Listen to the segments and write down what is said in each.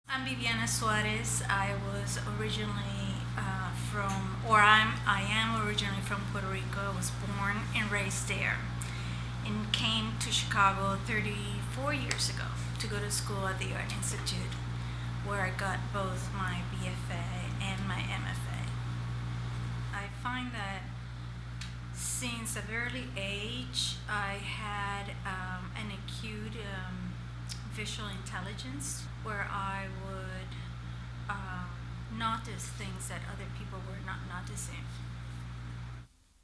I'm Bibiana Suarez. I am originally from Puerto Rico. I was born and raised there, and came to Chicago 34 years ago to go to school at the Art Institute, where I got both my BFA and my MFA. I find that since a very age, I had an acute visual intelligence where I would notice things that other people were not noticing.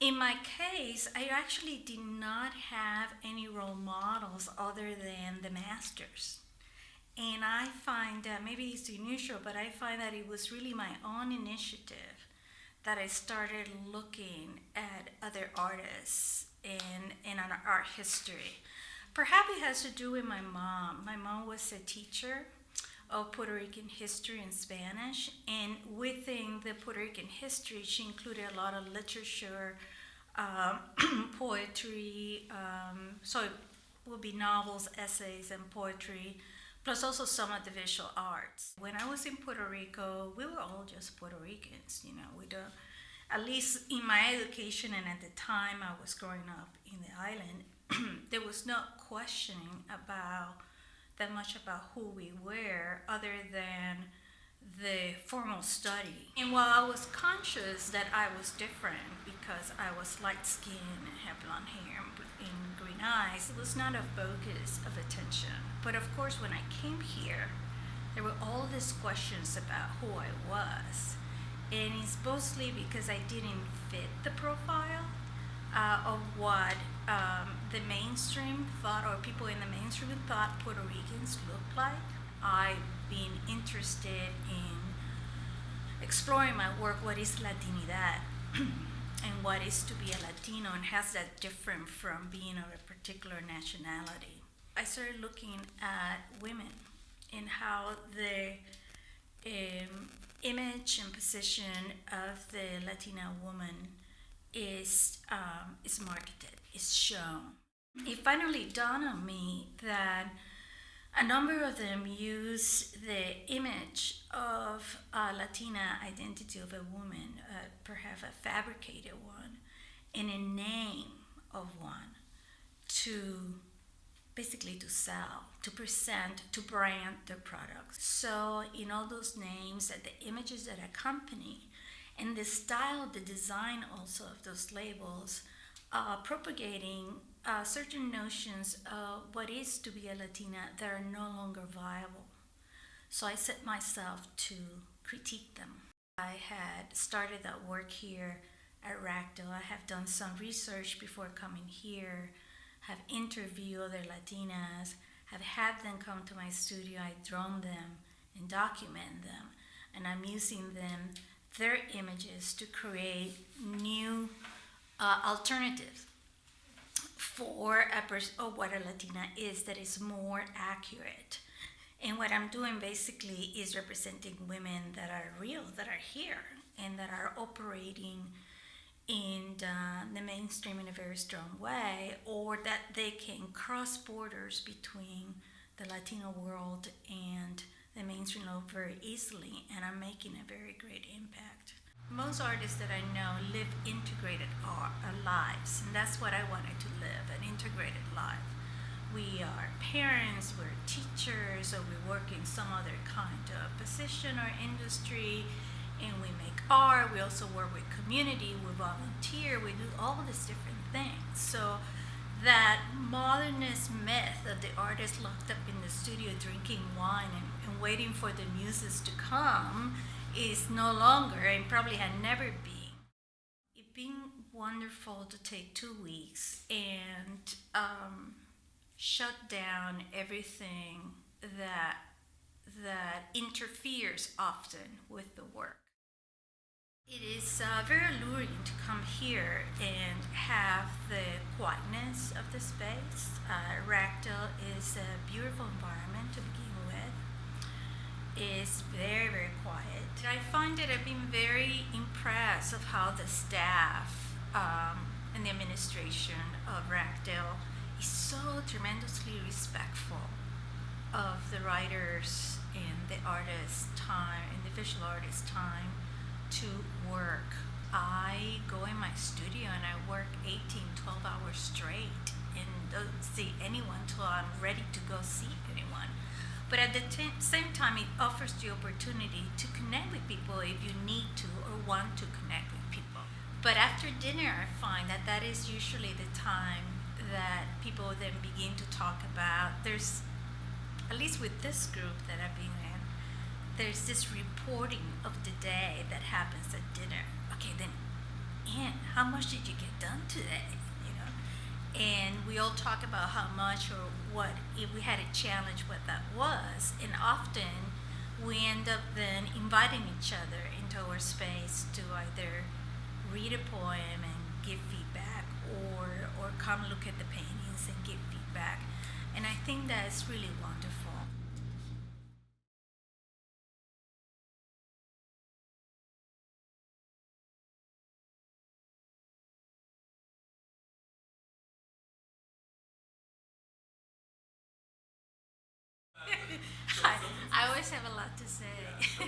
In my case, I actually did not have any role models other than the masters. And I find that maybe it's unusual, but I find that it was really my own initiative that I started looking at other artists and on art history. Perhaps it has to do with my mom. My mom was a teacher of Puerto Rican history and Spanish, and within the Puerto Rican history, she included a lot of literature, um, poetry, so it would be novels, essays, and poetry, plus also some of the visual arts. When I was in Puerto Rico, we were all just Puerto Ricans, we don't, at least in my education and at the time I was growing up in the island, there was no questioning about that much about who we were other than the formal study. And while I was conscious that I was different because I was light skinned and had blonde hair and green eyes, it was not a focus of attention. But of course, when I came here, there were all these questions about who I was. And it's mostly because I didn't fit the profile of what the mainstream thought, or people in the mainstream thought Puerto Ricans looked like. I've been interested in exploring my work, what is Latinidad, and what is to be a Latino, and how's that different from being of a particular nationality. I started looking at women and how the image and position of the Latina woman is marketed, is shown. It finally dawned on me that a number of them use the image of a Latina identity of a woman, perhaps a fabricated one, and a name of one to basically to sell, to present, to brand their products. So in all those names, the images that accompany, and the style, the design also of those labels, propagating certain notions of what is to be a Latina that are no longer viable. So I set myself to critique them. I had started that work here at Racto. I have done some research before coming here, have interviewed other Latinas, have had them come to my studio. I drawn them and document them, and I'm using their images to create new alternatives for of what a Latina is that is more accurate. And what I'm doing basically is representing women that are real, that are here, and that are operating in the mainstream in a very strong way, or that they can cross borders between the Latino world and the mainstream very easily, and are making a very great impact. Most artists that I know live integrated lives, and that's what I wanted to live, an integrated life. We are parents, we're teachers, or we work in some other kind of position or industry, and we make art. We also work with community, we volunteer, we do all these different things. So that modernist myth of the artist locked up in the studio drinking wine and waiting for the muses to come is no longer, and probably had never been. It's been wonderful to take 2 weeks and shut down everything that interferes often with the work. It is very alluring to come here and have the quietness of the space. Ractal is a beautiful environment to begin with. It's very, very quiet. I find that I've been very impressed of how the staff and the administration of Ractal is so tremendously respectful of the writers and the individual artist time to work. I go in my studio and I work 18, 12 hours straight and don't see anyone till I'm ready to go see anyone. But at the same time, it offers the opportunity to connect with people if you need to or want to connect with people. But after dinner, I find that that is usually the time that people then begin to talk about. There's, at least with this group that I've been in, there's this reporting of the day that happens at dinner. Okay, then, and how much did you get done today? You know, and we all talk about how much or what, if we had a challenge, what that was, and often we end up then inviting each other into our space to either read a poem and give feedback, or come look at the paintings and give feedback, and I think that's really wonderful. I, I always have a lot to say.